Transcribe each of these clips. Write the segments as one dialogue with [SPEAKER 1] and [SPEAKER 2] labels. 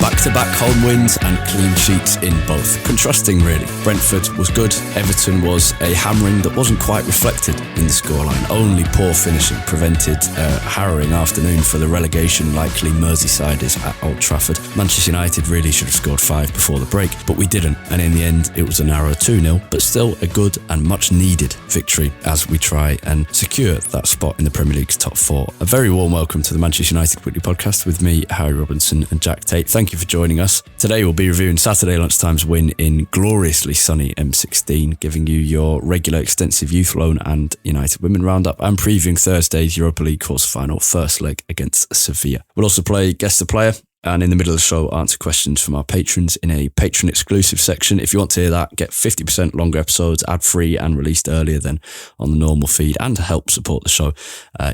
[SPEAKER 1] Back-to-back home wins and clean sheets in both. Contrasting, really. Brentford was good. Everton was a hammering that wasn't quite reflected in the scoreline. Only poor finishing prevented a harrowing afternoon for the relegation-likely Merseysiders at Old Trafford. Manchester United really should have scored 5 before the break, but we didn't. And in the end, it was a narrow 2-0, but still a good and much-needed victory as we try and secure that spot in the Premier League's top 4. A very warm welcome to the Manchester United Weekly Podcast with me, Harry Robinson, and Jack Tait. Thank you for joining us. Today we'll be reviewing Saturday lunchtime's win in gloriously sunny M16, giving you your regular extensive youth loan and United Women roundup, and previewing Thursday's Europa League quarter-final first leg against Sevilla. We'll also play Guess the Player, and in the middle of the show, answer questions from our patrons in a patron exclusive section. If you want to hear that, get 50% longer episodes, ad-free and released earlier than on the normal feed. And to help support the show,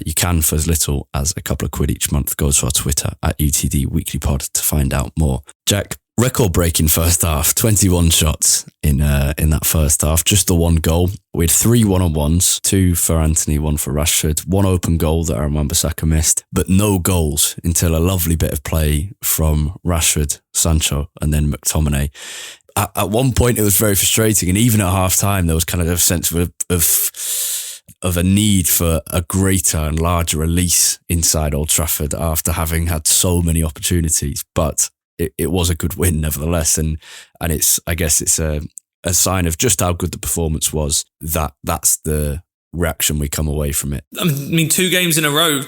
[SPEAKER 1] you can, for as little as a couple of quid each month, go to our Twitter at UTD Weekly Pod to find out more. Jack, record-breaking first half, 21 shots in that first half, just the one goal. We had 3 one-on-ones, 2 for Anthony, 1 for Rashford, 1 open goal that Aaron Wan-Bissaka missed, but no goals until a lovely bit of play from Rashford, Sancho, and then McTominay. At one point, it was very frustrating, and even at half-time, there was kind of a sense of a need for a greater and larger release inside Old Trafford after having had so many opportunities, but it was a good win nevertheless, and I guess it's a sign of just how good the performance was. That's the reaction we come away from it.
[SPEAKER 2] I mean, 2 games in a row,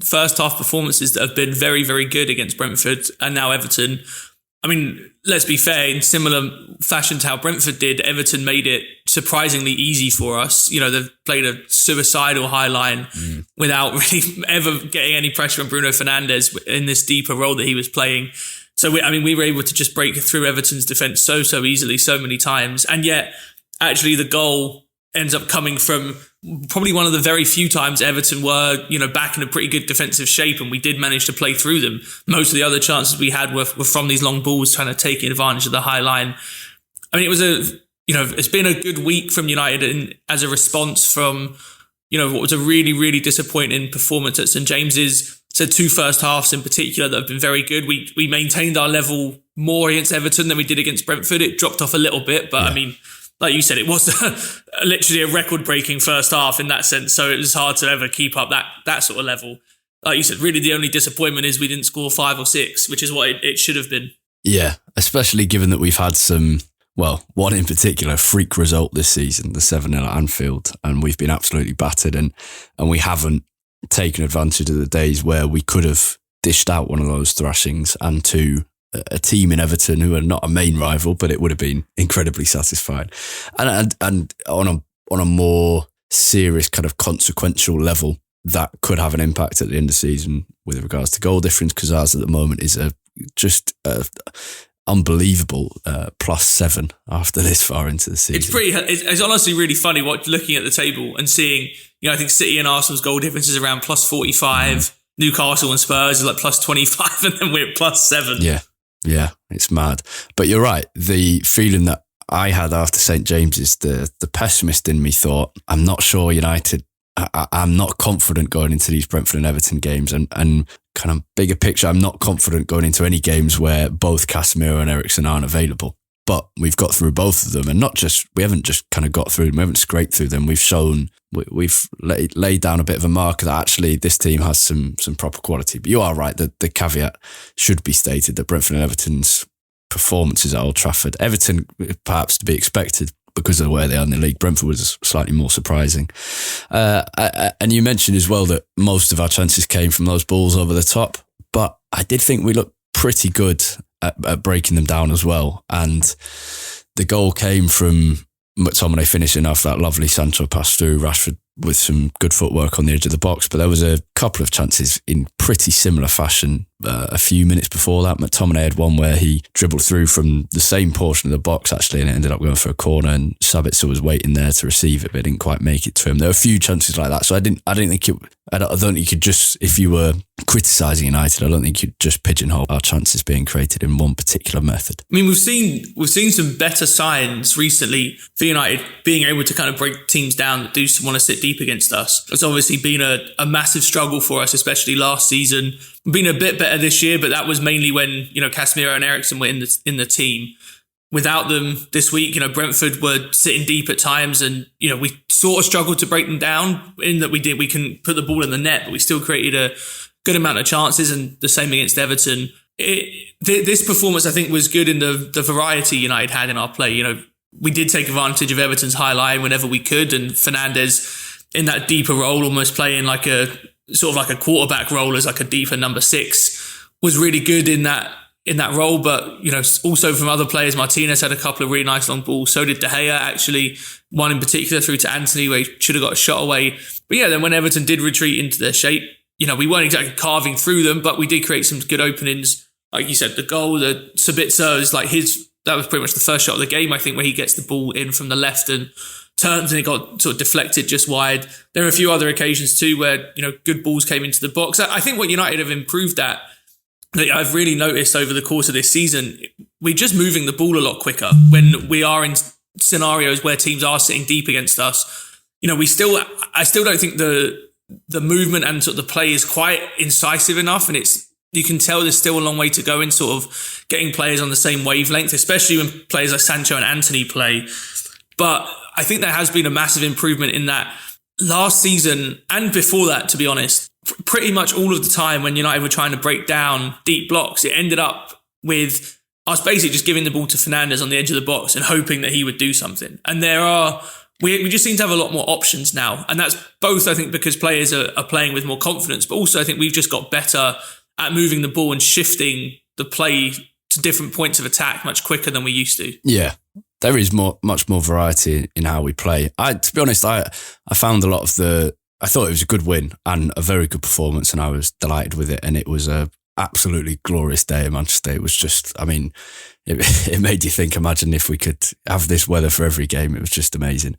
[SPEAKER 2] first half performances that have been very, very good against Brentford and now Everton. I mean, let's be fair, in similar fashion to how Brentford did, Everton made it surprisingly easy for us. You know, they've played a suicidal high line without really ever getting any pressure on Bruno Fernandes in this deeper role that he was playing. So, we were able to just break through Everton's defence so easily, so many times. And yet, actually, the goal ends up coming from probably one of the very few times Everton were, back in a pretty good defensive shape, and we did manage to play through them. Most of the other chances we had were from these long balls trying to take advantage of the high line. I mean, it was it's been a good week from United as a response from, what was a really, really disappointing performance at St James's. So 2 first halves in particular that have been very good. We maintained our level more against Everton than we did against Brentford. It dropped off a little bit, but yeah. I mean, like you said, it was literally a record-breaking first half in that sense. So it was hard to ever keep up that sort of level. Like you said, really the only disappointment is we didn't score 5 or 6, which is what it should have been. Yeah,
[SPEAKER 1] especially given that we've had some, one in particular, freak result this season, the 7-0 at Anfield, and we've been absolutely battered, and we haven't taken advantage of the days where we could have dished out one of those thrashings, and to a team in Everton who are not a main rival, but it would have been incredibly satisfying. And on a more serious kind of consequential level, that could have an impact at the end of the season with regards to goal difference, because ours at the moment is just unbelievable +7 after this far into the season.
[SPEAKER 2] It's honestly really funny looking at the table and seeing, I think City and Arsenal's goal difference is around +45, Newcastle and Spurs is like +25, and then we're at +7.
[SPEAKER 1] Yeah, it's mad. But you're right, the feeling that I had after St James's, the pessimist in me thought, I'm not sure United, I'm not confident going into these Brentford and Everton games, and kind of bigger picture, I'm not confident going into any games where both Casemiro and Eriksen aren't available. But we've got through both of them, and we haven't just kind of got through them, we haven't scraped through them. We've shown, we've laid down a bit of a marker that actually this team has some proper quality. But you are right, that the caveat should be stated that Brentford and Everton's performances at Old Trafford, Everton perhaps to be expected because of where they are in the league. Brentford was slightly more surprising. And you mentioned as well that most of our chances came from those balls over the top, but I did think we looked pretty good at breaking them down as well. And the goal came from McTominay finishing off that lovely Sancho pass through, Rashford with some good footwork on the edge of the box. But there was a couple of chances in pretty similar fashion a few minutes before that. McTominay had one where he dribbled through from the same portion of the box actually, and it ended up going for a corner, and Sabitzer was waiting there to receive it, but didn't quite make it to him. There were a few chances like that. So I don't think you could just, if you were criticising United, I don't think you'd just pigeonhole our chances being created in one particular method.
[SPEAKER 2] I mean, we've seen some better signs recently for United being able to kind of break teams down that do want to sit deep against us. It's obviously been a massive struggle struggle for us, especially last season. Been a bit better this year, but that was mainly when, Casemiro and Eriksen were in the team. Without them this week, Brentford were sitting deep at times, and, we sort of struggled to break them down in that we can put the ball in the net, but we still created a good amount of chances, and the same against Everton. This performance, I think, was good in the variety United had in our play. We did take advantage of Everton's high line whenever we could, and Fernandes in that deeper role, almost playing like a sort of like a quarterback role as like a deeper number 6, was really good in that role. But, also from other players, Martinez had a couple of really nice long balls. So did De Gea, actually. One in particular through to Anthony where he should have got a shot away. But yeah, then when Everton did retreat into their shape, we weren't exactly carving through them, but we did create some good openings. Like you said, the goal, the Sabitzer is like that was pretty much the first shot of the game, I think, where he gets the ball in from the left and turns and it got sort of deflected just wide. There are a few other occasions too where, good balls came into the box. I think what United have improved at, that I've really noticed over the course of this season, we're just moving the ball a lot quicker when we are in scenarios where teams are sitting deep against us. I still don't think the movement and sort of the play is quite incisive enough, and you can tell there's still a long way to go in sort of getting players on the same wavelength, especially when players like Sancho and Anthony play. But I think there has been a massive improvement in that last season and before that, to be honest. Pretty much all of the time when United were trying to break down deep blocks, it ended up with us basically just giving the ball to Fernandes on the edge of the box and hoping that he would do something. And we just seem to have a lot more options now. And that's both, I think, because players are playing with more confidence, but also I think we've just got better at moving the ball and shifting the play to different points of attack much quicker than we used to.
[SPEAKER 1] Yeah, there is much more variety in how we play. To be honest, I found a lot of I thought it was a good win and a very good performance, and I was delighted with it. And it was a absolutely glorious day in Manchester. It was just, it made you think, imagine if we could have this weather for every game. It was just amazing.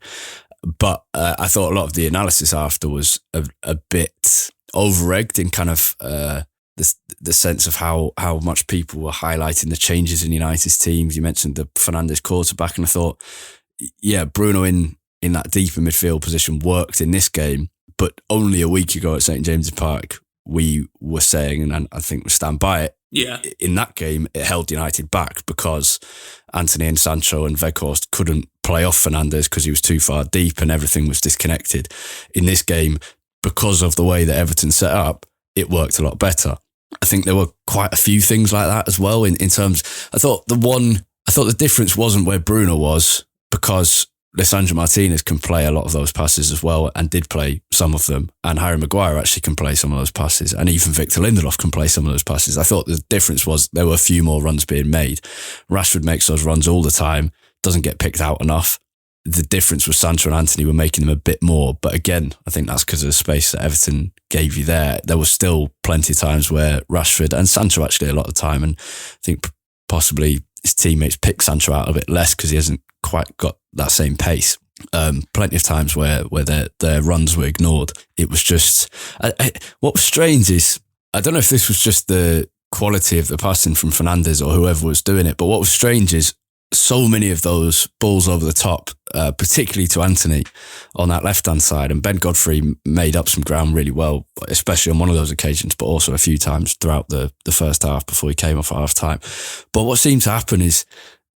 [SPEAKER 1] But I thought a lot of the analysis after was a bit over-egged in kind of the sense of how much people were highlighting the changes in United's teams. You mentioned the Fernandes quarterback, and I thought, yeah, Bruno in that deeper midfield position worked in this game. But only a week ago at St. James's Park, we were saying, and I think we stand by it,
[SPEAKER 2] yeah,
[SPEAKER 1] in that game, it held United back because Anthony and Sancho and Weghorst couldn't play off Fernandes because he was too far deep and everything was disconnected. In this game, because of the way that Everton set up, it worked a lot better. I think there were quite a few things like that as well in terms. I thought the difference wasn't where Bruno was, because Lisandro Martinez can play a lot of those passes as well, and did play some of them. And Harry Maguire actually can play some of those passes, and even Victor Lindelof can play some of those passes. I thought the difference was there were a few more runs being made. Rashford makes those runs all the time, doesn't get picked out enough. The difference was Sancho and Anthony were making them a bit more. But again, I think that's because of the space that Everton gave you there. There was still plenty of times where Rashford and Sancho actually a lot of the time, and I think possibly his teammates pick Sancho out a bit less because he hasn't quite got that same pace. Plenty of times where their runs were ignored. It was just what was strange is, I don't know if this was just the quality of the passing from Fernandes or whoever was doing it, but what was strange is so many of those balls over the top, particularly to Anthony on that left-hand side, and Ben Godfrey made up some ground really well, especially on one of those occasions, but also a few times throughout the first half before he came off at half-time. But what seemed to happen is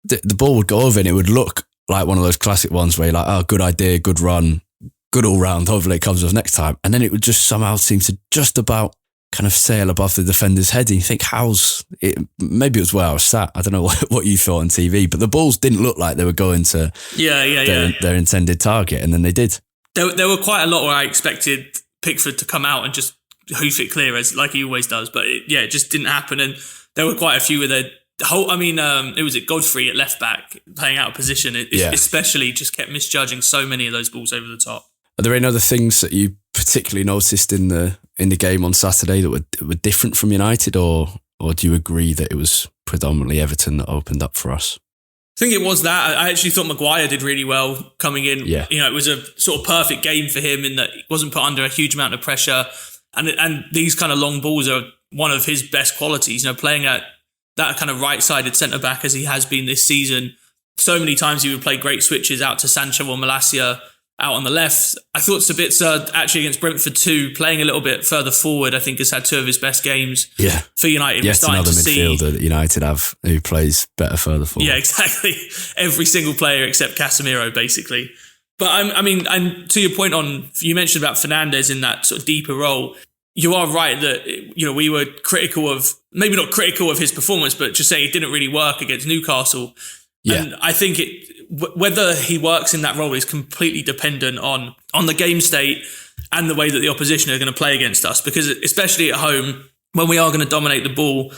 [SPEAKER 1] the ball would go over and it would look like one of those classic ones where you're like, oh, good idea, good run, good all round, hopefully it comes off next time. And then it would just somehow seem to just about kind of sail above the defender's head, and you think, how's it? Maybe it was where I was sat. I don't know what you thought on TV, but the balls didn't look like they were going to their intended target, and then they did.
[SPEAKER 2] There were quite a lot where I expected Pickford to come out and just hoof it clear, as like he always does, but it just didn't happen. And there were quite a few where it was Godfrey at left back playing out of position. Especially just kept misjudging so many of those balls over the top.
[SPEAKER 1] Are there any other things that you particularly noticed in the game on Saturday that were different from United, or do you agree that it was predominantly Everton that opened up for us?
[SPEAKER 2] I think it was that. I actually thought Maguire did really well coming in.
[SPEAKER 1] Yeah.
[SPEAKER 2] It was a sort of perfect game for him in that he wasn't put under a huge amount of pressure, and these kind of long balls are one of his best qualities. Playing at that kind of right-sided centre-back as he has been this season. So many times he would play great switches out to Sancho or Malacia, out on the left. I thought Sabitzer, actually against Brentford too, playing a little bit further forward, I think has had two of his best games for United.
[SPEAKER 1] Yes, another midfielder that United have who plays better further forward.
[SPEAKER 2] Yeah, exactly. Every single player except Casemiro, basically. But I mean, and to your point you mentioned about Fernandes in that sort of deeper role, you are right that, we were maybe not critical of his performance, but just saying it didn't really work against Newcastle. Yeah. And I think whether he works in that role is completely dependent on the game state and the way that the opposition are going to play against us. Because especially at home, when we are going to dominate the ball,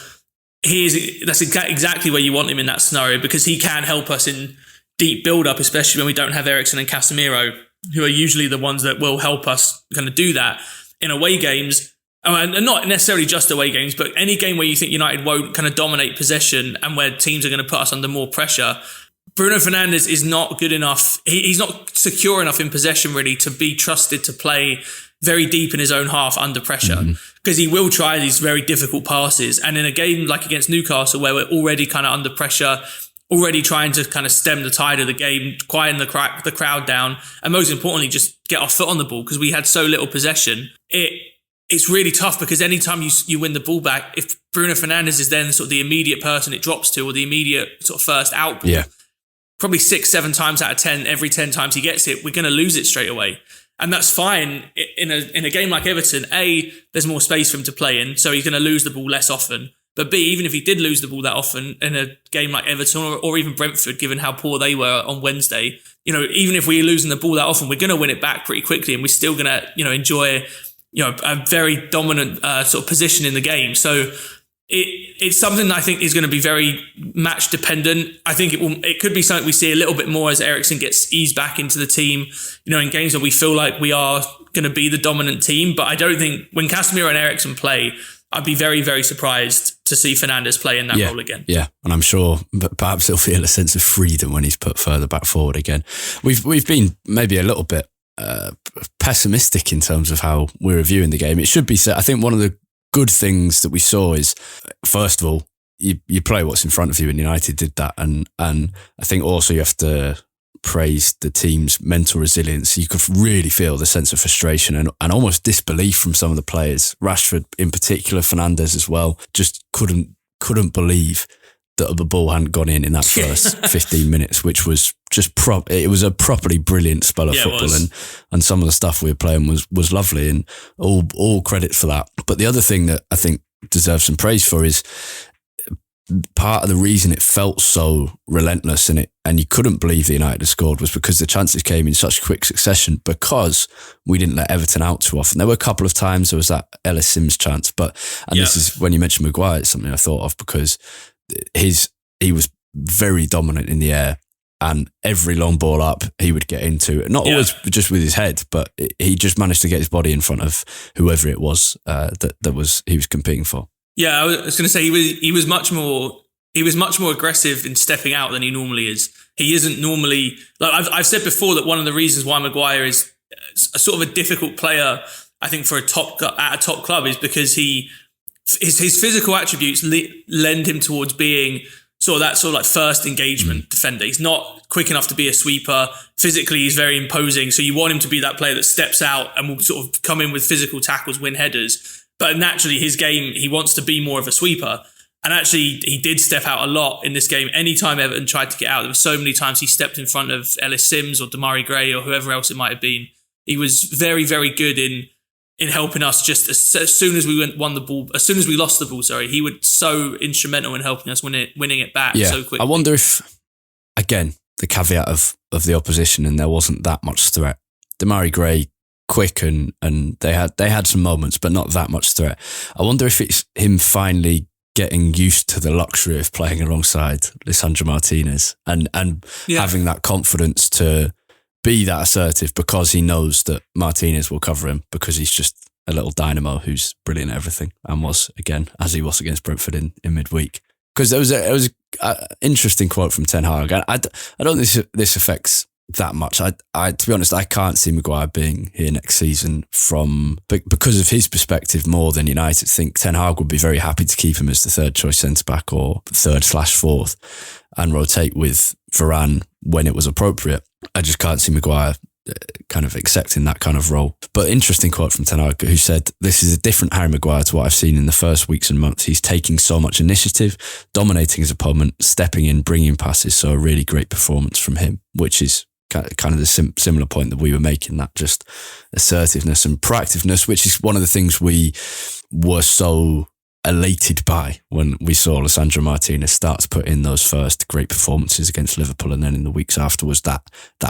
[SPEAKER 2] that's exactly where you want him in that scenario, because he can help us in deep build-up, especially when we don't have Eriksen and Casemiro, who are usually the ones that will help us kind of do that. In away games, and not necessarily just away games, but any game where you think United won't kind of dominate possession and where teams are going to put us under more pressure, Bruno Fernandes is not good enough. He's not secure enough in possession, really, to be trusted to play very deep in his own half under pressure, because he will try these very difficult passes. And in a game like against Newcastle, where we're already kind of under pressure, already trying to kind of stem the tide of the game, quieten the crowd down, and most importantly, just get our foot on the ball, because we had so little possession. It's really tough, because anytime you win the ball back, if Bruno Fernandes is then sort of the immediate person it drops to, or the immediate sort of first out ball, probably 6-7 times out of 10, every 10 times he gets it, we're going to lose it straight away. And that's fine in a game like Everton. A, there's more space for him to play in, so he's going to lose the ball less often. But B, even if he did lose the ball that often in a game like Everton or even Brentford, given how poor they were on Wednesday, even if we're losing the ball that often, we're going to win it back pretty quickly, and we're still going to, enjoy, a very dominant sort of position in the game. So it's something that I think is going to be very match dependent. I think it could be something we see a little bit more as Eriksen gets eased back into the team, in games where we feel like we are going to be the dominant team. But I don't think when Casemiro and Eriksen play, I'd be very, very surprised to see Fernandes play in that role again. Yeah,
[SPEAKER 1] and I'm sure perhaps he'll feel a sense of freedom when he's put further back forward again. We've been maybe a little bit pessimistic in terms of how we're reviewing the game. It should be said, I think one of the good things that we saw is, first of all, you play what's in front of you, and United did that. And I think also you have to praise the team's mental resilience. You could really feel the sense of frustration and almost disbelief from some of the players. Rashford in particular, Fernandes as well, just couldn't believe that the ball hadn't gone in that first 15 minutes, which was just it was a properly brilliant spell of football, and some of the stuff we were playing was lovely, and all credit for that. But the other thing that I think deserves some praise for is part of the reason it felt so relentless and you couldn't believe the United had scored was because the chances came in such quick succession, because we didn't let Everton out too often. There were a couple of times there was that Ellis Sims chance, this is when you mentioned Maguire, it's something I thought of, because he was very dominant in the air, and every long ball up he would get into, not always just with his head, but he just managed to get his body in front of whoever it was he was competing for.
[SPEAKER 2] Yeah, I was going to say he was much more aggressive in stepping out than he normally is. He isn't normally, like I've said before, that one of the reasons why Maguire is a sort of a difficult player, I think, at a top club, is because his physical attributes lend him towards being sort of like first engagement defender. He's not quick enough to be a sweeper. Physically, he's very imposing. So you want him to be that player that steps out and will sort of come in with physical tackles, win headers. But naturally, his game, he wants to be more of a sweeper. And actually, he did step out a lot in this game. Anytime Everton tried to get out, there were so many times he stepped in front of Ellis Sims or Damari Gray or whoever else it might have been. He was very, very good in helping us. Just as soon as we won the ball, as soon as we lost the ball, he was so instrumental in helping us winning it back so quickly.
[SPEAKER 1] I wonder if, again, the caveat of the opposition, and there wasn't that much threat. Damari Gray, quick, and they had some moments, but not that much threat. I wonder if it's him finally getting used to the luxury of playing alongside Lisandro Martinez and having that confidence to be that assertive, because he knows that Martinez will cover him, because he's just a little dynamo who's brilliant at everything, and was, again, as he was against Brentford in midweek. Because there was an interesting quote from Ten Hag. I don't think this affects that much. I to be honest, I can't see Maguire being here next season because of his perspective more than United. I think Ten Hag would be very happy to keep him as the third choice centre back or third/fourth, and rotate with Varane when it was appropriate. I just can't see Maguire kind of accepting that kind of role. But interesting quote from Ten Hag, who said, "This is a different Harry Maguire to what I've seen in the first weeks and months. He's taking so much initiative, dominating his opponent, stepping in, bringing passes. So a really great performance from him," which is kind of the similar point that we were making, that just assertiveness and proactiveness, which is one of the things we were so elated by when we saw Lisandro Martinez start to put in those first great performances against Liverpool, and then in the weeks afterwards that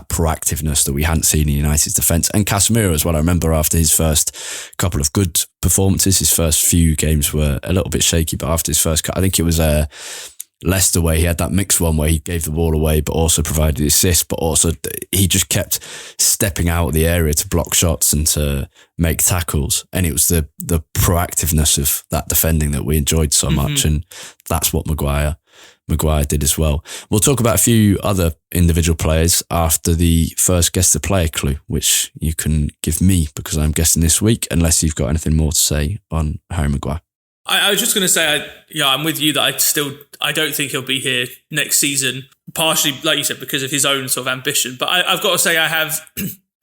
[SPEAKER 1] proactiveness that we hadn't seen in United's defence. And Casemiro as well. I remember after his first couple of good performances, his first few games were a little bit shaky, but after his first, I think it was Leicester where he had that mixed one where he gave the ball away but also provided the assist, but also he just kept stepping out of the area to block shots and to make tackles, and it was the proactiveness of that defending that we enjoyed so much, and that's what Maguire did as well. We'll talk about a few other individual players after the first Guess the Player clue, which you can give me because I'm guessing this week, unless you've got anything more to say on Harry Maguire.
[SPEAKER 2] I was just going to say, I'm with you that I don't think he'll be here next season, partially, like you said, because of his own sort of ambition. But I've got to say,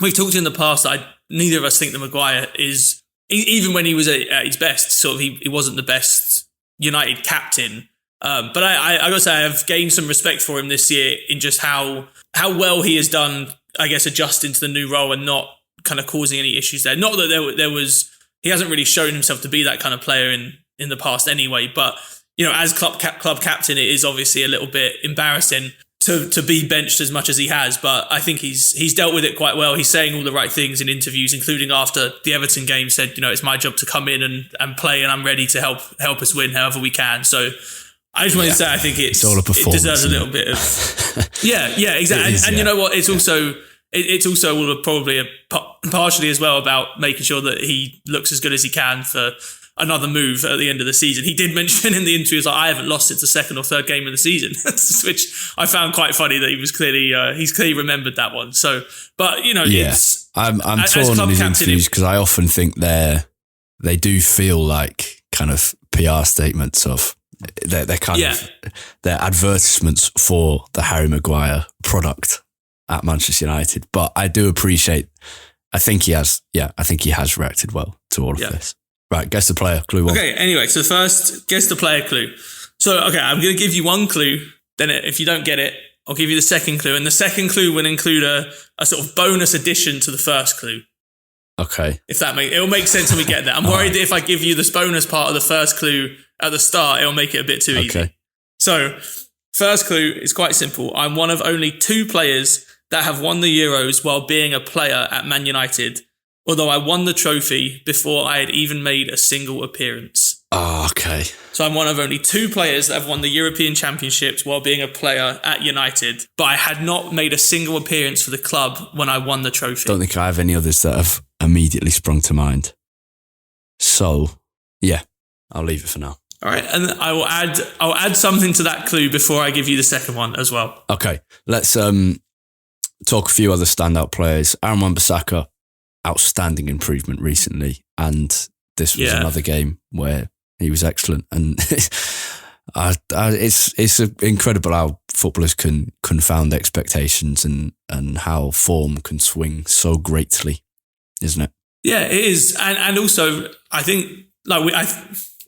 [SPEAKER 2] we've talked in the past that neither of us think that Maguire is, even when he was at his best, sort of he wasn't the best United captain. But I got to say, I have gained some respect for him this year in just how well he has done, I guess, adjusting to the new role and not kind of causing any issues there. Not that there was, he hasn't really shown himself to be that kind of player in the past anyway, but as club captain, it is obviously a little bit embarrassing to be benched as much as he has, but I think he's dealt with it quite well. He's saying all the right things in interviews, including after the Everton game, said, it's my job to come in and play, and I'm ready to help us win however we can. So I just wanted to say, I think it's all a performance. It deserves a little bit of yeah, exactly. And you know what? It's also probably partially as well about making sure that he looks as good as he can for another move at the end of the season. He did mention in the interview, like, I haven't lost since the second or third game of the season, which I found quite funny that he was he's clearly remembered that one. So, but it's,
[SPEAKER 1] I'm torn on his interviews because I often think they do feel like kind of PR statements of they're kind of they're advertisements for the Harry Maguire product at Manchester United. But I do appreciate, I think he has reacted well to all of this. Right, guess the player, clue one. Okay,
[SPEAKER 2] anyway, so first, guess the player clue. So, okay, I'm going to give you one clue. Then if you don't get it, I'll give you the second clue. And the second clue will include a sort of bonus addition to the first clue.
[SPEAKER 1] Okay.
[SPEAKER 2] It'll make sense when we get there. I'm worried that if I give you this bonus part of the first clue at the start, it'll make it a bit too easy. So, first clue is quite simple. I'm one of only 2 players that have won the Euros while being a player at Man United, although I won the trophy before I had even made a single appearance.
[SPEAKER 1] Oh, okay.
[SPEAKER 2] So I'm one of only 2 players that have won the European Championships while being a player at United, but I had not made a single appearance for the club when I won the trophy.
[SPEAKER 1] Don't think I have any others that have immediately sprung to mind. So, yeah, I'll leave it for now.
[SPEAKER 2] All right, and I'll add something to that clue before I give you the second one as well.
[SPEAKER 1] Okay, let's talk a few other standout players. Aaron Wan-Bissaka, outstanding improvement recently, and this was another game where he was excellent. And it's incredible how footballers can confound expectations and how form can swing so greatly, isn't it?
[SPEAKER 2] Yeah, it is. And also, I think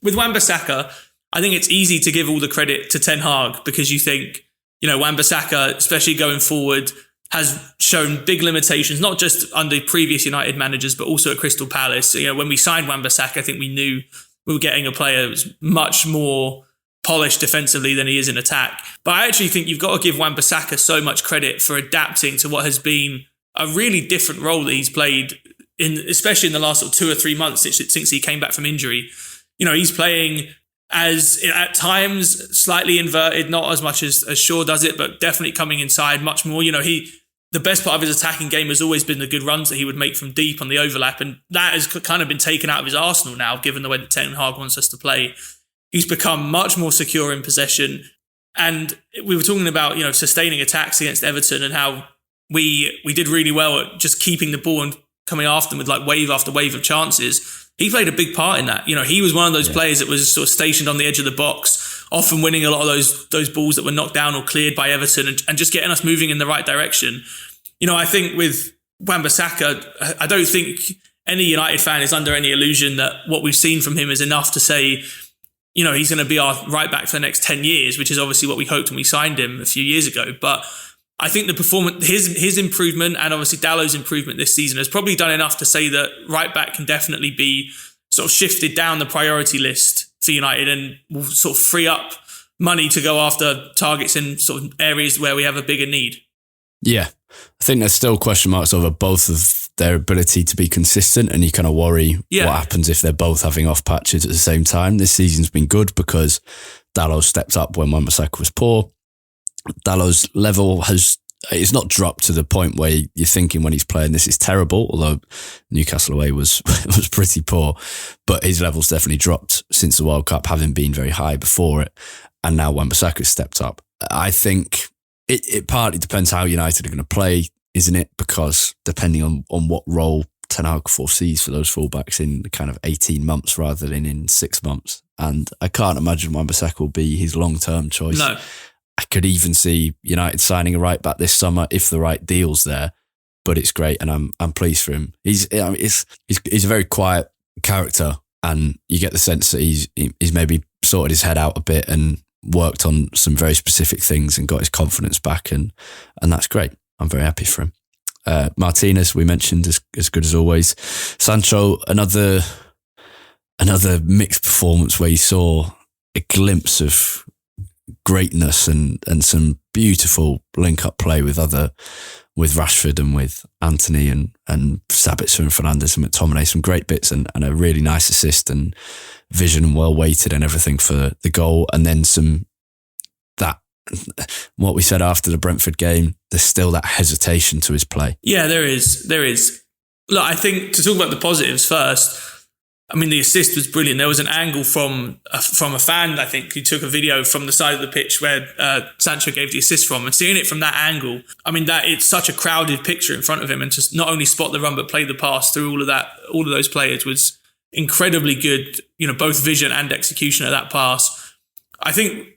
[SPEAKER 2] with Wan-Bissaka, I think it's easy to give all the credit to Ten Hag because you think, Wan-Bissaka, especially going forward, has shown big limitations, not just under previous United managers, but also at Crystal Palace. When we signed Wan-Bissaka, I think we knew we were getting a player who's much more polished defensively than he is in attack. But I actually think you've got to give Wan-Bissaka so much credit for adapting to what has been a really different role that he's played, especially in the last 2 or 3 months since he came back from injury. He's playing as at times slightly inverted, not as much as Shaw does it, but definitely coming inside much more. The best part of his attacking game has always been the good runs that he would make from deep on the overlap, and that has kind of been taken out of his arsenal now, given the way that Ten Hag wants us to play. He's become much more secure in possession, and we were talking about sustaining attacks against Everton and how we did really well at just keeping the ball and coming after them with like wave after wave of chances. He played a big part in that. He was one of those players that was sort of stationed on the edge of the box, often winning a lot of those balls that were knocked down or cleared by Everton and just getting us moving in the right direction. I think with Wan-Bissaka, I don't think any United fan is under any illusion that what we've seen from him is enough to say, he's going to be our right back for the next 10 years, which is obviously what we hoped when we signed him a few years ago. But I think the performance, his improvement and obviously Dallow's improvement this season has probably done enough to say that right back can definitely be sort of shifted down the priority list for United and will sort of free up money to go after targets in sort of areas where we have a bigger need.
[SPEAKER 1] Yeah, I think there's still question marks over both of their ability to be consistent, and you kind of worry what happens if they're both having off patches at the same time. This season's been good because Dalot stepped up when Wan-Bissaka was poor. Dalot's level it's not dropped to the point where you're thinking when he's playing this is terrible, although Newcastle away was pretty poor, but his level's definitely dropped since the World Cup, having been very high before it, and now Wan-Bissaka's stepped up. I think it partly depends how United are going to play, isn't it? Because depending on what role Ten Hag foresees for those fullbacks in the kind of 18 months rather than in 6 months. And I can't imagine Wan-Bissaka will be his long-term choice.
[SPEAKER 2] No.
[SPEAKER 1] I could even see United signing a right back this summer if the right deal's there. But it's great, and I'm pleased for him. He's a very quiet character, and you get the sense that he's maybe sorted his head out a bit and worked on some very specific things and got his confidence back, and that's great. I'm very happy for him. Martinez, we mentioned, as good as always. Sancho, another mixed performance where you saw a glimpse of greatness and some beautiful link-up play with Rashford and with Antony and Sabitzer and Fernandes and McTominay. Some great bits and a really nice assist and vision and well weighted and everything for the goal. And then what we said after the Brentford game, there's still that hesitation to his play.
[SPEAKER 2] Yeah, there is. Look, I think to talk about the positives first, I mean, the assist was brilliant. There was an angle from a fan, I think, who took a video from the side of the pitch where Sancho gave the assist from, and seeing it from that angle, I mean, that it's such a crowded picture in front of him, and to not only spot the run but play the pass through all of those players was incredibly good. Both vision and execution of that pass. I think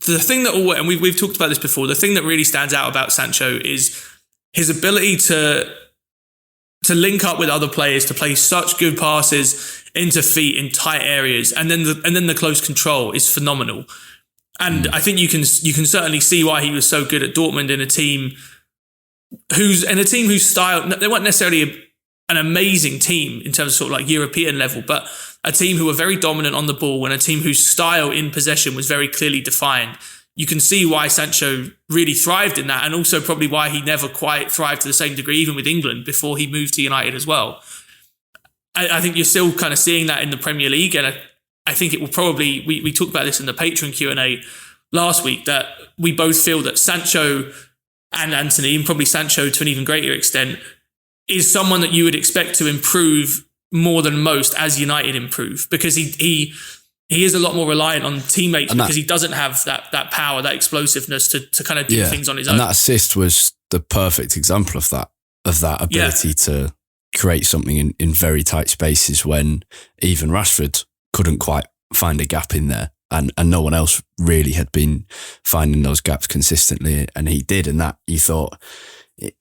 [SPEAKER 2] the thing that and we've talked about this before, the thing that really stands out about Sancho is his ability to link up with other players, to play such good passes into feet in tight areas, and then the close control is phenomenal. And I think you can certainly see why he was so good at Dortmund in a team whose style, they weren't necessarily an amazing team in terms of sort of like European level, but a team who were very dominant on the ball and a team whose style in possession was very clearly defined. You can see why Sancho really thrived in that, and also probably why he never quite thrived to the same degree, even with England, before he moved to United as well. I think you're still kind of seeing that in the Premier League, and I think it will probably, we talked about this in the Patreon Q&A last week, that we both feel that Sancho and Antony, and probably Sancho to an even greater extent, is someone that you would expect to improve more than most as United improve, because he is a lot more reliant on teammates, because he doesn't have that power, that explosiveness to kind of do things on his own.
[SPEAKER 1] And that assist was the perfect example of that ability to create something in very tight spaces when even Rashford couldn't quite find a gap in there, and no one else really had been finding those gaps consistently, and he did. And that, you thought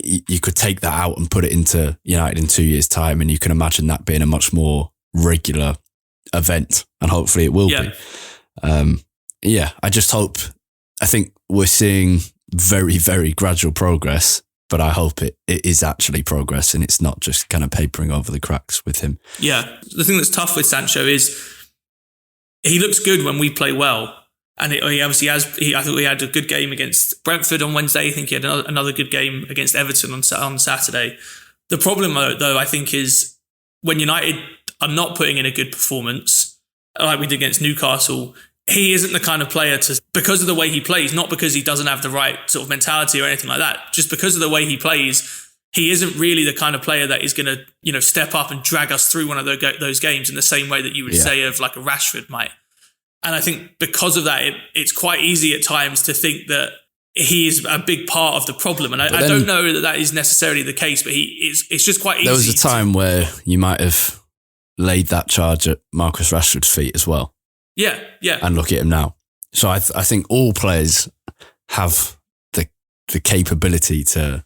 [SPEAKER 1] you could take that out and put it into United in 2 years' time, and you can imagine that being a much more regular event, and hopefully it will be. I think we're seeing very, very gradual progress, but I hope it is actually progress and it's not just kind of papering over the cracks with him. Yeah.
[SPEAKER 2] The thing that's tough with Sancho is he looks good when we play well. And he obviously has. I thought he had a good game against Brentford on Wednesday. I think he had another good game against Everton on Saturday. The problem, though, I think, is when United are not putting in a good performance, like we did against Newcastle, he isn't the kind of player because of the way he plays, not because he doesn't have the right sort of mentality or anything like that, just because of the way he plays, he isn't really the kind of player that is going to, step up and drag us through one of those games in the same way that you would say of like a Rashford might. And I think because of that, it's quite easy at times to think that he is a big part of the problem. And I don't know that is necessarily the case, but it's just quite easy.
[SPEAKER 1] There was a time where you might have laid that charge at Marcus Rashford's feet as well.
[SPEAKER 2] Yeah.
[SPEAKER 1] And look at him now. So I think all players have the capability to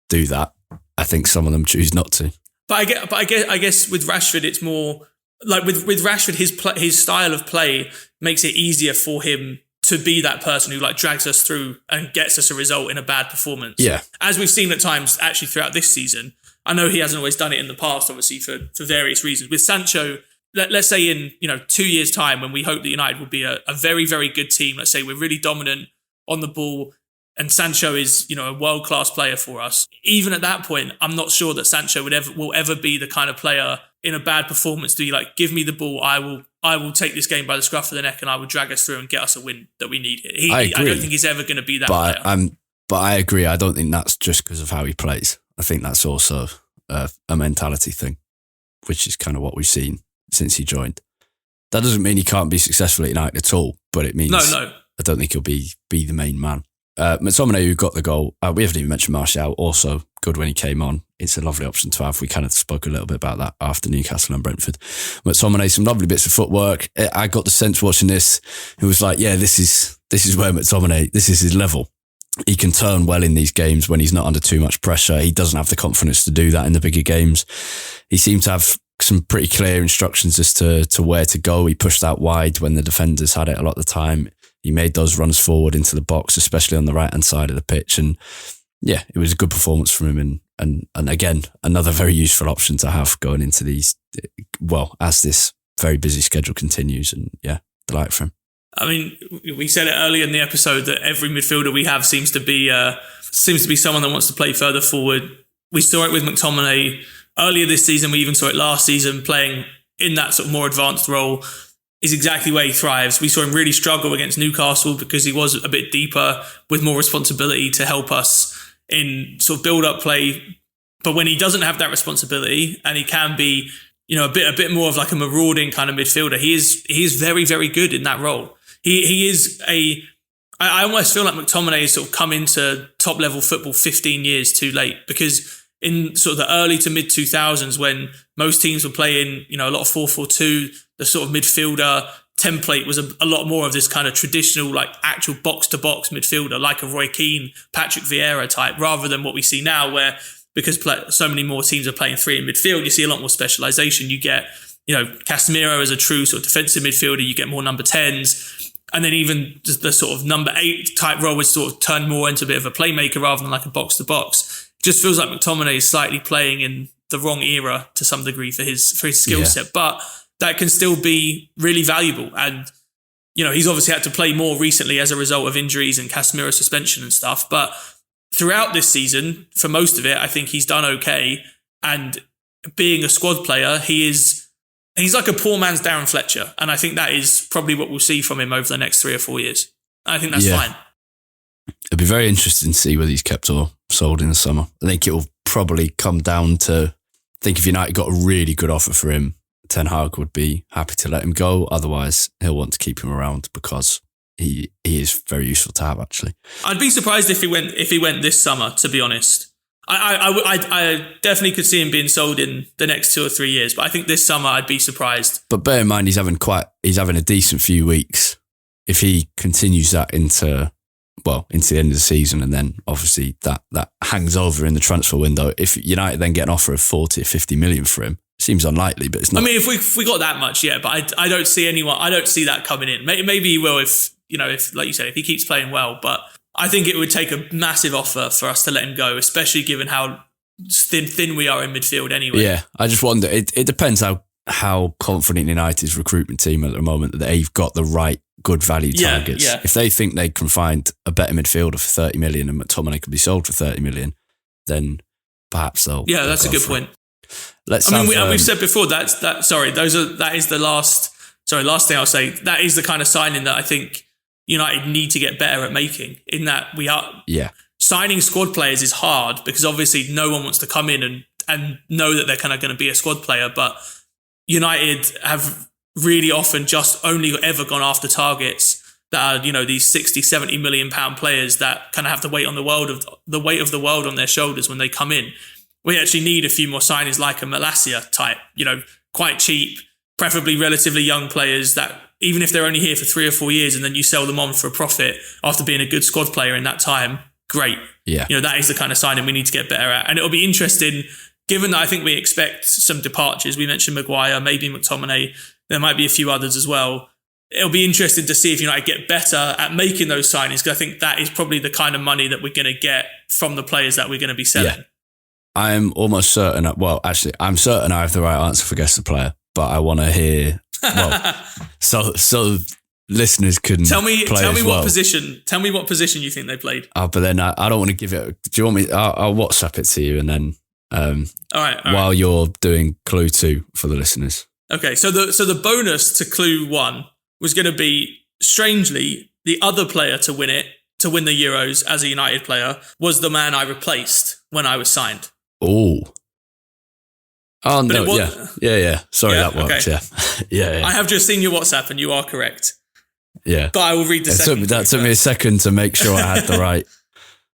[SPEAKER 1] do that. I think some of them choose not to.
[SPEAKER 2] But I guess with Rashford, it's more like with Rashford, his style of play makes it easier for him to be that person who like drags us through and gets us a result in a bad performance.
[SPEAKER 1] Yeah.
[SPEAKER 2] As we've seen at times actually throughout this season. I know he hasn't always done it in the past, obviously, for various reasons. With Sancho, let's say in 2 years' time, when we hope that United will be a very, very good team, let's say we're really dominant on the ball and Sancho is, a world-class player for us. Even at that point, I'm not sure that Sancho will ever be the kind of player in a bad performance to be like, give me the ball, I will take this game by the scruff of the neck and I will drag us through and get us a win that we need here. I don't think he's ever going to be that player.
[SPEAKER 1] But I agree. I don't think that's just because of how he plays. I think that's also a mentality thing, which is kind of what we've seen since he joined. That doesn't mean he can't be successful at United at all, but it means
[SPEAKER 2] no.
[SPEAKER 1] I don't think he'll be the main man. McTominay, who got the goal, we haven't even mentioned Martial, also good when he came on. It's a lovely option to have. We kind of spoke a little bit about that after Newcastle and Brentford. McTominay, some lovely bits of footwork. I got the sense watching this, it was like, yeah, this is where McTominay, this is his level. He can turn well in these games when he's not under too much pressure. He doesn't have the confidence to do that in the bigger games. He seemed to have some pretty clear instructions as to where to go. He pushed out wide when the defenders had it a lot of the time. He made those runs forward into the box, especially on the right-hand side of the pitch. And yeah, it was a good performance from him. And again, another very useful option to have going into these, as this very busy schedule continues. And yeah, delight for him.
[SPEAKER 2] I mean, we said it earlier in the episode that every midfielder we have seems to be someone that wants to play further forward. We saw it with McTominay earlier this season. We even saw it last season, playing in that sort of more advanced role is exactly where he thrives. We saw him really struggle against Newcastle because he was a bit deeper with more responsibility to help us in sort of build-up play. But when he doesn't have that responsibility and he can be, a bit more of like a marauding kind of midfielder, he is very, very good in that role. I almost feel like McTominay has sort of come into top level football 15 years too late, because in sort of the early to mid 2000s, when most teams were playing, a lot of 4-4-2, the sort of midfielder template was a lot more of this kind of traditional, like actual box to box midfielder, like a Roy Keane, Patrick Vieira type, rather than what we see now, where because so many more teams are playing three in midfield, you see a lot more specialization. You get, Casemiro as a true sort of defensive midfielder, you get more number 10s. And then even the sort of number 8 type role would sort of turn more into a bit of a playmaker rather than like a box to box. It just feels like McTominay is slightly playing in the wrong era to some degree for his skill set, but that can still be really valuable. And, he's obviously had to play more recently as a result of injuries and Casemiro suspension and stuff. But throughout this season, for most of it, I think he's done okay. And being a squad player, he's like a poor man's Darren Fletcher. And I think that is probably what we'll see from him over the next 3 or 4 years. I think that's fine.
[SPEAKER 1] It'll be very interesting to see whether he's kept or sold in the summer. I think it will probably come down to, I think if United got a really good offer for him, Ten Hag would be happy to let him go. Otherwise, he'll want to keep him around because he is very useful to have, actually.
[SPEAKER 2] I'd be surprised if he went this summer, to be honest. I definitely could see him being sold in the next 2 or 3 years, but I think this summer I'd be surprised.
[SPEAKER 1] But bear in mind, he's having a decent few weeks. If he continues that into the end of the season, and then obviously that hangs over in the transfer window. If United then get an offer of 40 or 50 million for him, seems unlikely, but it's not. I
[SPEAKER 2] mean, if we got that much, yeah, but I don't see that coming in. Maybe he will if like you said, if he keeps playing well, but I think it would take a massive offer for us to let him go, especially given how thin we are in midfield anyway.
[SPEAKER 1] Yeah, I just wonder, it depends how confident United's recruitment team at the moment that they've got the right good value targets. Yeah. If they think they can find a better midfielder for 30 million and McTominay can be sold for 30 million, then perhaps they'll. Yeah,
[SPEAKER 2] that's a good point. We've said before last thing I'll say, that is the kind of signing that I think United need to get better at making, in that we are signing squad players is hard because obviously no one wants to come in and know that they're kind of going to be a squad player, but United have really often just only ever gone after targets that are, these 60, 70 million pound players that kind of have the weight of the world on their shoulders when they come in. We actually need a few more signings like a Malacia type, quite cheap, preferably relatively young players that even if they're only here for 3 or 4 years and then you sell them on for a profit after being a good squad player in that time, great.
[SPEAKER 1] Yeah.
[SPEAKER 2] That is the kind of signing we need to get better at. And it'll be interesting, given that I think we expect some departures. We mentioned Maguire, maybe McTominay. There might be a few others as well. It'll be interesting to see if United get better at making those signings, because I think that is probably the kind of money that we're going to get from the players that we're going to be selling.
[SPEAKER 1] Yeah. I'm almost certain, I'm certain I have the right answer for guess the player, but I want to hear, so listeners can
[SPEAKER 2] tell me what
[SPEAKER 1] position.
[SPEAKER 2] Tell me what position you think they played.
[SPEAKER 1] But then I don't want to give it. Do you want me? I'll WhatsApp it to you, and then
[SPEAKER 2] all right.
[SPEAKER 1] While you're doing clue 2 for the listeners.
[SPEAKER 2] Okay, so the bonus to clue 1 was going to be, strangely, the other player to win the Euros as a United player was the man I replaced when I was signed.
[SPEAKER 1] Oh no, yeah. Sorry, that works.
[SPEAKER 2] Okay.
[SPEAKER 1] Yeah.
[SPEAKER 2] I have just seen your WhatsApp, and you are correct.
[SPEAKER 1] Yeah,
[SPEAKER 2] but I will read the second.
[SPEAKER 1] That took me a second to make sure I had the right.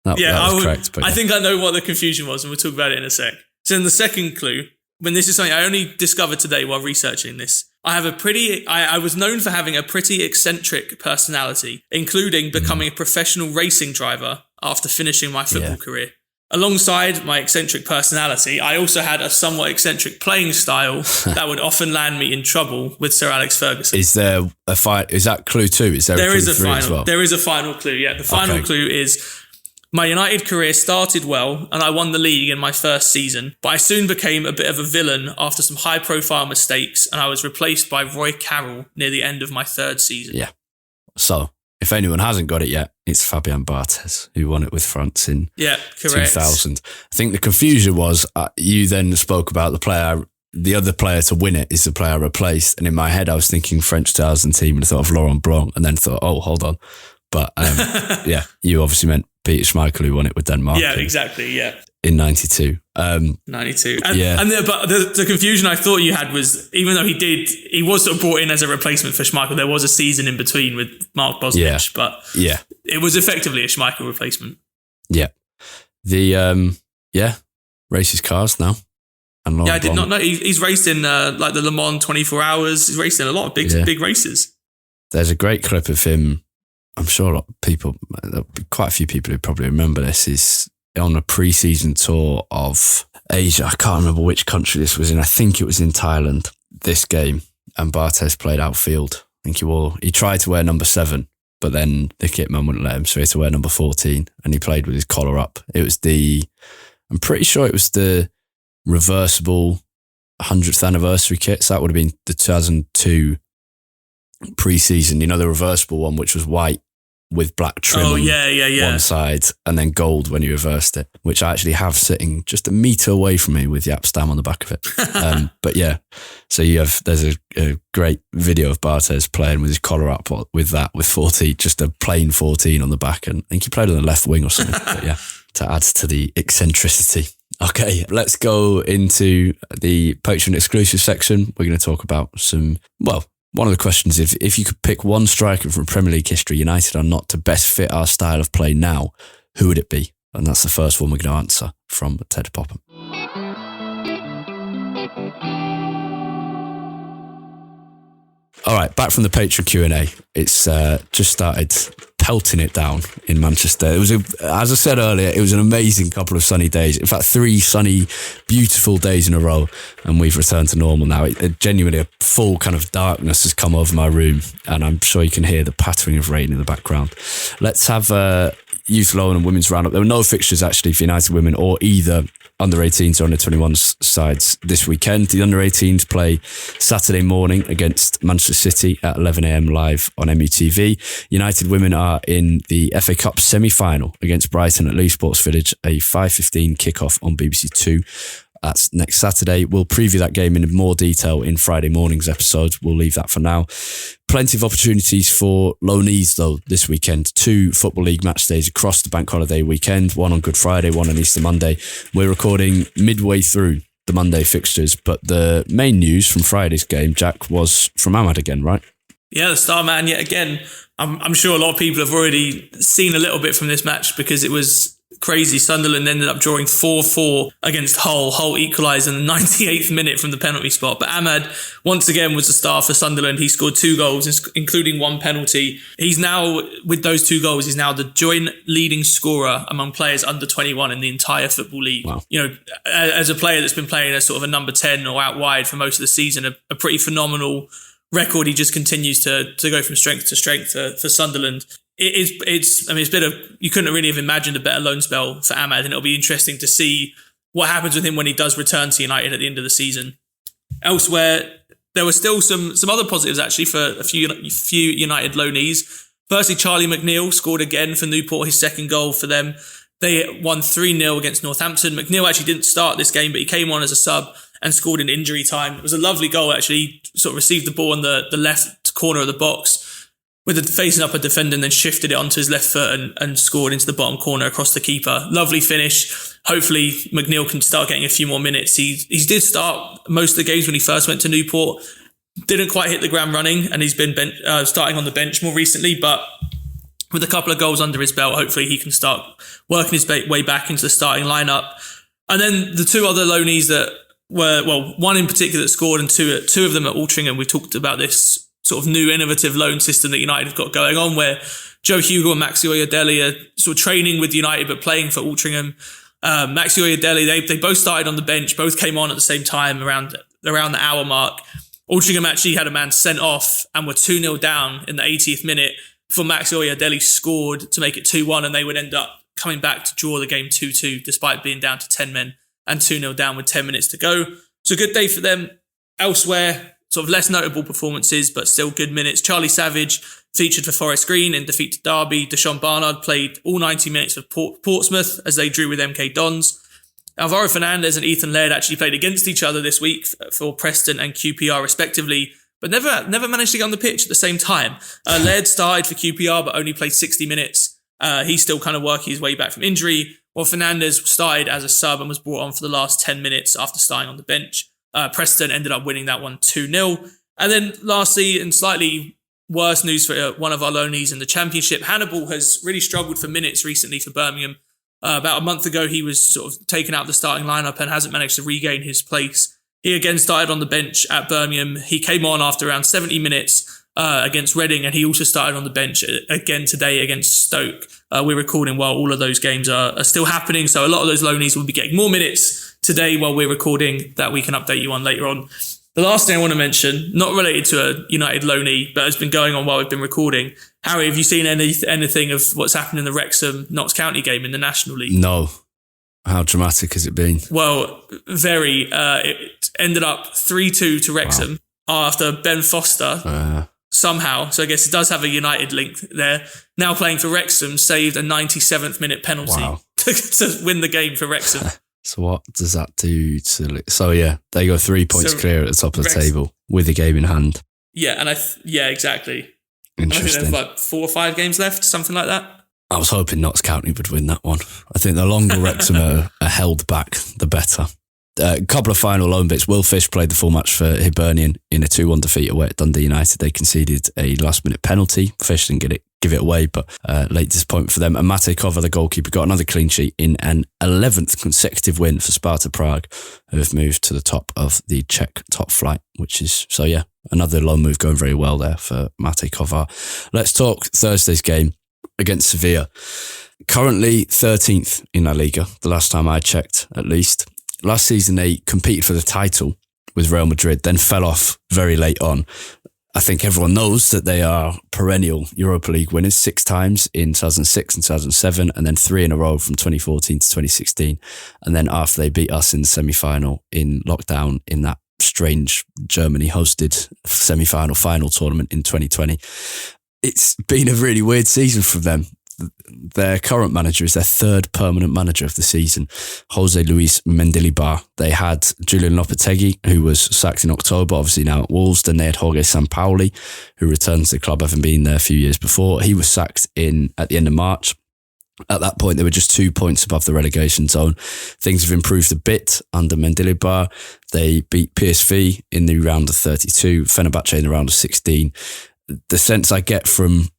[SPEAKER 1] That was correct. But
[SPEAKER 2] I think I know what the confusion was, and we'll talk about it in a sec. So in the second clue, when this is something I only discovered today while researching this, I was known for having a pretty eccentric personality, including becoming a professional racing driver after finishing my football career. Alongside my eccentric personality, I also had a somewhat eccentric playing style that would often land me in trouble with Sir Alex Ferguson.
[SPEAKER 1] Is there a fight? Is that clue 2? Is there a clue 3 as well?
[SPEAKER 2] There is a final clue, yeah. The final clue is, my United career started well and I won the league in my first season, but I soon became a bit of a villain after some high-profile mistakes, and I was replaced by Roy Carroll near the end of my third season.
[SPEAKER 1] Yeah. So, if anyone hasn't got it yet, it's Fabien Barthez, who won it with France in 2000. I think the confusion was you then spoke about the other player to win it is the player I replaced, and in my head I was thinking French 2000 team and I thought of Laurent Blanc, and then thought, oh, hold on. But you obviously meant Peter Schmeichel, who won it with Denmark.
[SPEAKER 2] Yeah, exactly, yeah.
[SPEAKER 1] In 92.
[SPEAKER 2] 92. But the confusion I thought you had was, even though he was sort of brought in as a replacement for Schmeichel, there was a season in between with Mark Bosnich, but it was effectively a Schmeichel replacement.
[SPEAKER 1] Yeah. Races cars now. And
[SPEAKER 2] I did not know. He's raced in like the Le Mans 24 Hours. He's raced in a lot of big races.
[SPEAKER 1] There's a great clip of him. I'm sure a lot of people, quite a few people who probably remember this, is on a pre-season tour of Asia. I can't remember which country this was in. I think it was in Thailand, this game. And Barthez played outfield. I think he tried to wear number 7, but then the kit man wouldn't let him, so he had to wear number 14. And he played with his collar up. I'm pretty sure it was the reversible 100th anniversary kit. So that would have been the 2002 pre-season, the reversible one, which was white with black trim on one side, and then gold when you reversed it, which I actually have sitting just a metre away from me with Yap Stam on the back of it. But yeah, so there's a great video of Barthez playing with his collar up with 14, just a plain 14 on the back, and I think he played on the left wing or something. But yeah, to add to the eccentricity. Okay, let's go into the Patreon exclusive section. We're going to talk about one of the questions is, if you could pick one striker from Premier League history, United or not, to best fit our style of play now, who would it be? And that's the first one we're going to answer from Ted Popham. All right, back from the Patreon Q&A. It's just started pelting it down in Manchester. It was, as I said earlier, it was an amazing couple of sunny days. In fact, 3 sunny, beautiful days in a row, and we've returned to normal now. Genuinely, a full kind of darkness has come over my room, and I'm sure you can hear the pattering of rain in the background. Let's have youth loan and women's roundup. There were no fixtures actually for United women or either under 18s or under 21s sides this weekend. The under 18s play Saturday morning against Manchester City at 11 a.m. live on MUTV. United women are in the FA Cup semi-final against Brighton at Lee Sports Village, a 5:15 kickoff on BBC Two. That's next Saturday. We'll preview that game in more detail in Friday morning's episode. We'll leave that for now. Plenty of opportunities for loanees, though, this weekend. 2 Football League match days across the bank holiday weekend. One on Good Friday, one on Easter Monday. We're recording midway through the Monday fixtures, but the main news from Friday's game, Jack, was from Ahmad again, right?
[SPEAKER 2] Yeah, the star man yet again. I'm sure a lot of people have already seen a little bit from this match because it was crazy. Sunderland ended up drawing 4-4 against Hull. Hull equalised in the 98th minute from the penalty spot. But Ahmad, once again, was the star for Sunderland. He scored 2 goals, including 1 penalty. He's now, with those 2 goals, he's now the joint leading scorer among players under 21 in the entire Football League.
[SPEAKER 1] Wow.
[SPEAKER 2] You know, as a player that's been playing as sort of a number 10 or out wide for most of the season, a pretty phenomenal record. He just continues to go from strength to strength for Sunderland. It's been you couldn't really have imagined a better loan spell for Ahmad, and it'll be interesting to see what happens with him when he does return to United at the end of the season. Elsewhere, there were still some other positives actually for a few United loanees. Firstly, Charlie McNeil scored again for Newport, his second goal for them. They won 3-0 against Northampton. McNeil actually didn't start this game, but he came on as a sub and scored in injury time. It was a lovely goal actually. He sort of received the ball on the left corner of the box, with it facing up a defender, and then shifted it onto his left foot and scored into the bottom corner across the keeper. Lovely finish. Hopefully McNeil can start getting a few more minutes. He did start most of the games when he first went to Newport. Didn't quite hit the ground running, and he's been starting on the bench more recently, but with a couple of goals under his belt, hopefully he can start working his way back into the starting lineup. And then the 2 other loanees that were, well, one in particular that scored, and two of them at Altrincham. We've talked about this sort of new innovative loan system that United have got going on, where Joe Hugo and Maxi Oyedele are sort of training with United but playing for Altrincham. Maxi Oyedele, they both started on the bench, both came on at the same time around the hour mark. Altrincham actually had a man sent off and were 2-0 down in the 80th minute before Maxi Oyedele scored to make it 2-1, and they would end up coming back to draw the game 2-2 despite being down to 10 men and 2-0 down with 10 minutes to go. So a good day for them. Elsewhere, sort of less notable performances, but still good minutes. Charlie Savage featured for Forest Green in defeat to Derby. Deshaun Barnard played all 90 minutes for Portsmouth as they drew with MK Dons. Alvaro Fernandez and Ethan Laird actually played against each other this week for Preston and QPR respectively, but never managed to get on the pitch at the same time. Laird started for QPR but only played 60 minutes. He's still kind of working his way back from injury, while Fernandez started as a sub and was brought on for the last 10 minutes after starting on the bench. Preston ended up winning that one 2-0. And then lastly, and slightly worse news for one of our loanees in the Championship, Hannibal has really struggled for minutes recently for Birmingham. About a month ago, he was sort of taken out of the starting lineup and hasn't managed to regain his place. He again started on the bench at Birmingham. He came on after around 70 minutes against Reading, and he also started on the bench again today against Stoke. We're recording while all of those games are still happening, so a lot of those loanees will be getting more minutes today while we're recording that we can update you on later on. The last thing I want to mention, not related to a United loanee, but has been going on while we've been recording. Harry, have you seen anything of what's happened in the Wrexham Notts County game in the National League?
[SPEAKER 1] No. How dramatic has it been?
[SPEAKER 2] Well, very. It ended up 3-2 to Wrexham after Ben Foster somehow, so I guess it does have a United link there, now playing for Wrexham, saved a 97th minute penalty to win the game for Wrexham.
[SPEAKER 1] So what does that do to... So yeah, they go 3 points clear at the top of the table with the game in hand.
[SPEAKER 2] Yeah, and exactly.
[SPEAKER 1] Interesting.
[SPEAKER 2] I think there's like 4 or 5 games left, something like that.
[SPEAKER 1] I was hoping Notts County would win that one. I think the longer Wrexham are held back, the better. A couple of final loan bits. Will Fish played the full match for Hibernian in a 2-1 defeat away at Dundee United. They conceded a last-minute penalty. Fish didn't give it away, but late disappointment for them. And Tate Kova, the goalkeeper, got another clean sheet in an 11th consecutive win for Sparta Prague, who have moved to the top of the Czech top flight, which is, so yeah, another loan move going very well there for Tate Kova. Let's talk Thursday's game against Sevilla. Currently 13th in La Liga, the last time I checked at least. Last season, they competed for the title with Real Madrid, then fell off very late on. I think everyone knows that they are perennial Europa League winners 6 times in 2006 and 2007, and then 3 in a row from 2014 to 2016. And then after they beat us in the semi-final in lockdown in that strange Germany-hosted semi-final tournament in 2020. It's been a really weird season for them. Their current manager is their 3rd permanent manager of the season, Jose Luis Mendilibar. They had Julian Lopetegui, who was sacked in October, obviously now at Wolves. Then they had Jorge Sampaoli, who returned to the club, having been there a few years before. He was sacked at the end of March. At that point, they were just 2 points above the relegation zone. Things have improved a bit under Mendilibar. They beat PSV in the round of 32, Fenerbahce in the round of 16. The sense I get from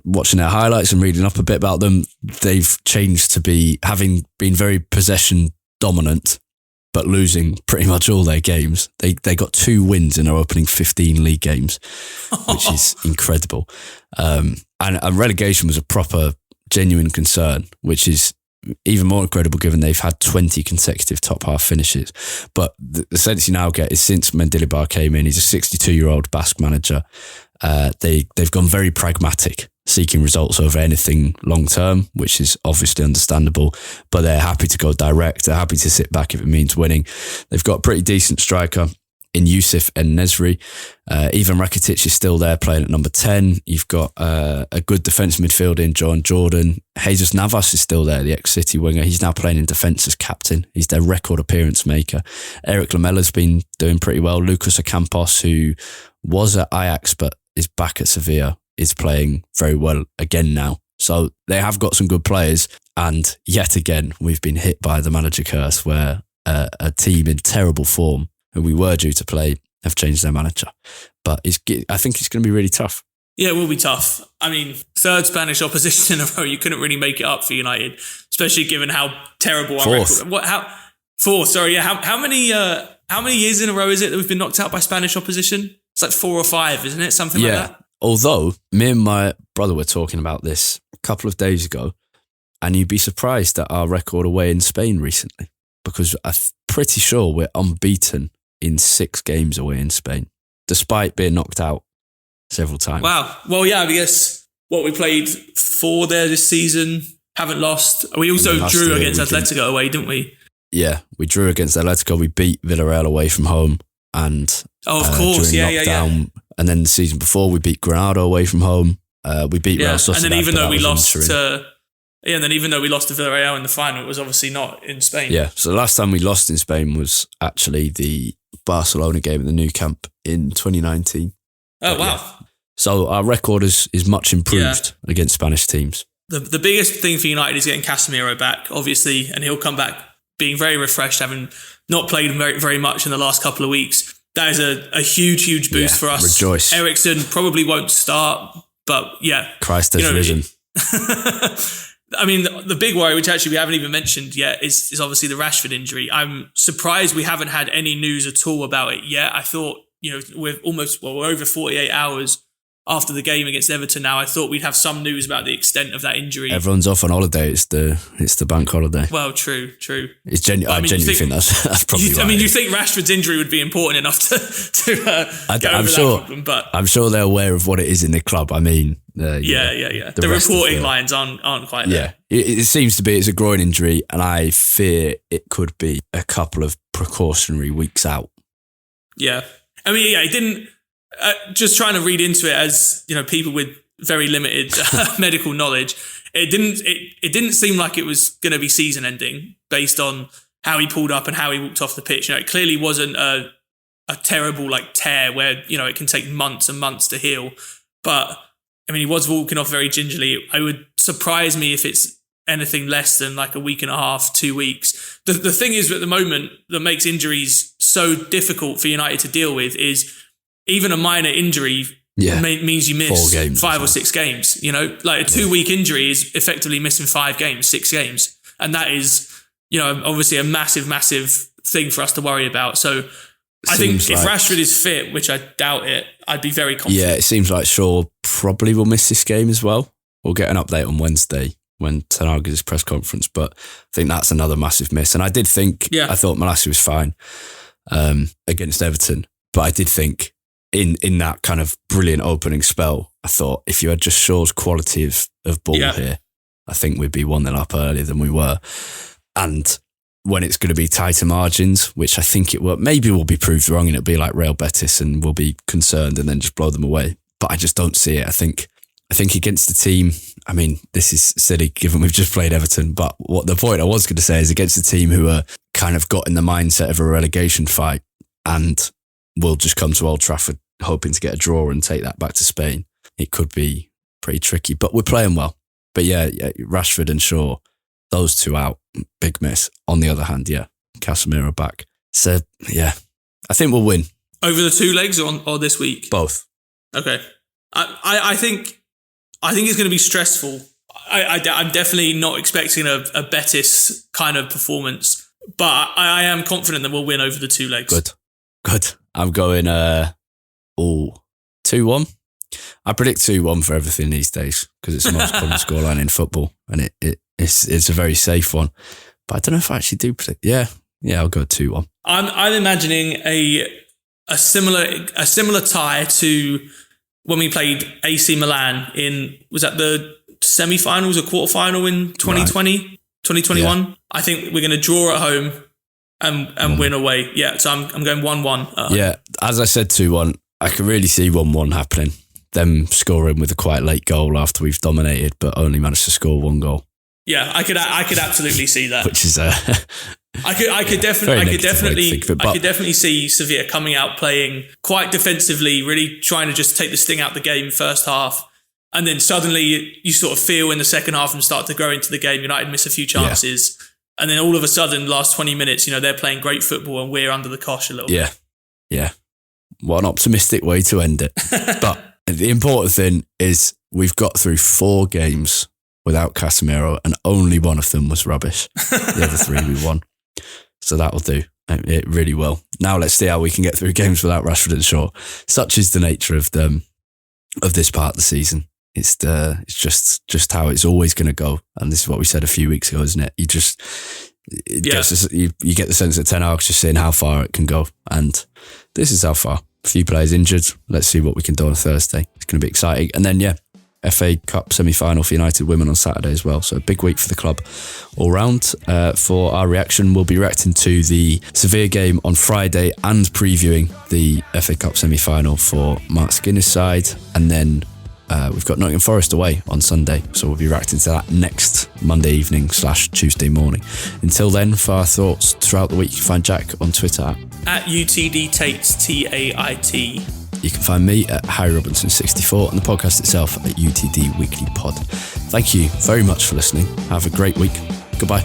[SPEAKER 1] watching their highlights and reading up a bit about them, they've changed to be having been very possession dominant, but losing pretty much all their games. They got 2 wins in their opening 15 league games, which is incredible. And relegation was a proper, genuine concern, which is even more incredible given they've had 20 consecutive top half finishes. But the sense you now get is since Mendilibar came in, he's a 62-year-old Basque manager. They've gone very pragmatic, seeking results over anything long term, which is obviously understandable, but they're happy to go direct. They're happy to sit back if it means winning. They've got a pretty decent striker in Yusuf and Nesri. Ivan Rakitic is still there playing at number 10. You've got a good defensive midfielder in John Jordan. Jesus Navas is still there, the ex-City winger. He's now playing in defence as captain. He's their record appearance maker. Eric Lamella's been doing pretty well. Lucas Ocampos, who was at Ajax but is back at Sevilla, is playing very well again now. So they have got some good players. And yet again, we've been hit by the manager curse where a team in terrible form, who we were due to play, have changed their manager. But I think it's going to be really tough.
[SPEAKER 2] Yeah, it will be tough. I mean, 3rd Spanish opposition in a row, you couldn't really make it up for United, especially given how terrible our record. Fourth, sorry. Yeah, how many years in a row is it that we've been knocked out by Spanish opposition? It's like 4 or 5, isn't it? Something like that.
[SPEAKER 1] Although, me and my brother were talking about this a couple of days ago, and you'd be surprised at our record away in Spain recently, because I'm pretty sure we're unbeaten in 6 games away in Spain, despite being knocked out several times.
[SPEAKER 2] Wow. Well, yeah, I guess we played 4 there this season, haven't lost. We also drew against Atletico away, didn't we?
[SPEAKER 1] Yeah, we drew against Atletico. We beat Villarreal away from home. And
[SPEAKER 2] of course,
[SPEAKER 1] yeah. And then the season before, we beat Granada away from home. We beat Real Sociedad.
[SPEAKER 2] And then even though we lost to Villarreal in the final, it was obviously not in Spain.
[SPEAKER 1] Yeah, so the last time we lost in Spain was actually the Barcelona game at the Nou Camp in 2019.
[SPEAKER 2] Oh, wow.
[SPEAKER 1] Yeah. So our record is much improved against Spanish teams.
[SPEAKER 2] The biggest thing for United is getting Casemiro back, obviously, and he'll come back being very refreshed, having not played very, very much in the last couple of weeks. That is a huge, huge boost for us.
[SPEAKER 1] Rejoice.
[SPEAKER 2] Eriksen probably won't start, but yeah.
[SPEAKER 1] Christ has risen.
[SPEAKER 2] I mean, the big worry, which actually we haven't even mentioned yet, is obviously the Rashford injury. I'm surprised we haven't had any news at all about it yet. I thought, we're over 48 hours after the game against Everton now. I thought we'd have some news about the extent of that injury.
[SPEAKER 1] Everyone's off on holiday. It's the bank holiday.
[SPEAKER 2] Well, true.
[SPEAKER 1] I genuinely think that's probably right.
[SPEAKER 2] You think Rashford's injury would be important enough to get over that problem? But
[SPEAKER 1] I'm sure they're aware of what it is in the club. I mean,
[SPEAKER 2] The reporting lines aren't quite there.
[SPEAKER 1] Yeah, it seems to be it's a groin injury, and I fear it could be a couple of precautionary weeks out.
[SPEAKER 2] Yeah, I mean, it didn't. Just trying to read into it as people with very limited medical knowledge. It didn't seem like it was going to be season ending based on how he pulled up and how he walked off the pitch. It clearly wasn't a terrible tear where it can take months and months to heal. But I mean, he was walking off very gingerly. It would surprise me if it's anything less than a week and a half, 2 weeks. The thing is, at the moment, that makes injuries so difficult for United to deal with is even a minor injury means you miss 5 or 6 games. A 2-week injury is effectively missing 5 games, 6 games. And that is, obviously a massive, massive thing for us to worry about. So I think if Rashford is fit, which I doubt it, I'd be very confident. Yeah,
[SPEAKER 1] it seems like Shaw probably will miss this game as well. We'll get an update on Wednesday when Ten Hag gives his press conference, but I think that's another massive miss. And I did think, I thought Malacia was fine against Everton, but I did think in that kind of brilliant opening spell, I thought if you had just Shaw's quality of ball here, I think we'd be 1-0 up earlier than we were. And when it's going to be tighter margins, which I think it will, maybe we'll be proved wrong and it'll be like Real Betis and we'll be concerned and then just blow them away. But I just don't see it. I think against the team, I mean, this is silly given we've just played Everton, but what the point I was going to say is against a team who are kind of got in the mindset of a relegation fight and will just come to Old Trafford hoping to get a draw and take that back to Spain, it could be pretty tricky, but we're playing well. But yeah, Rashford and Shaw, those two out, big miss. On the other hand, Casemiro back. So yeah, I think we'll win.
[SPEAKER 2] Over the 2 legs or this week?
[SPEAKER 1] Both.
[SPEAKER 2] Okay. I think I think it's going to be stressful. I'm definitely not expecting a Betis kind of performance, but I am confident that we'll win over the 2 legs.
[SPEAKER 1] Good. I'm going 2-1. I predict 2-1 for everything these days because it's the most common scoreline in football, and it's a very safe one. But I don't know if I actually do predict. Yeah, I'll go 2-1.
[SPEAKER 2] I'm imagining a similar tie to when we played AC Milan was that the semi-finals or quarter-final in 2020, 2021? Yeah. I think we're going to draw at home and win away. Yeah, so I'm going 1-1.
[SPEAKER 1] Yeah, as I said, 2-1. I can really see 1-1 happening. Them scoring with a quite late goal after we've dominated, but only managed to score 1 goal.
[SPEAKER 2] Yeah, I could absolutely see that.
[SPEAKER 1] Which is
[SPEAKER 2] I could definitely see Sevilla coming out playing quite defensively, really trying to just take the sting out of the game first half. And then suddenly you sort of feel in the second half and start to grow into the game. United miss a few chances. Yeah. And then all of a sudden, last 20 minutes, they're playing great football and we're under the cosh a little bit.
[SPEAKER 1] Yeah. What an optimistic way to end it. But the important thing is we've got through 4 games without Casemiro and only one of them was rubbish. The other 3 we won. So that'll do. It really will. Now let's see how we can get through games without Rashford and Shaw. Such is the nature of this part of the season. It's just how it's always going to go. And this is what we said a few weeks ago, isn't it? You get the sense that Ten Hag's just seeing how far it can go. And this is how far. A few players injured. Let's see what we can do on Thursday. It's going to be exciting. And then, FA Cup semi-final for United Women on Saturday as well. So a big week for the club all round. For our reaction, we'll be reacting to the Sevilla game on Friday and previewing the FA Cup semi-final for Mark Skinner's side. And then we've got Nottingham Forest away on Sunday. So we'll be reacting to that next Monday evening / Tuesday morning. Until then, for our thoughts throughout the week, you can find Jack on Twitter
[SPEAKER 2] at UTD Tait, Tait.
[SPEAKER 1] You can find me at Harry Robinson64 and the podcast itself at UTD Weekly Pod. Thank you very much for listening. Have a great week. Goodbye.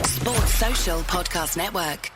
[SPEAKER 3] Sports Social Podcast Network.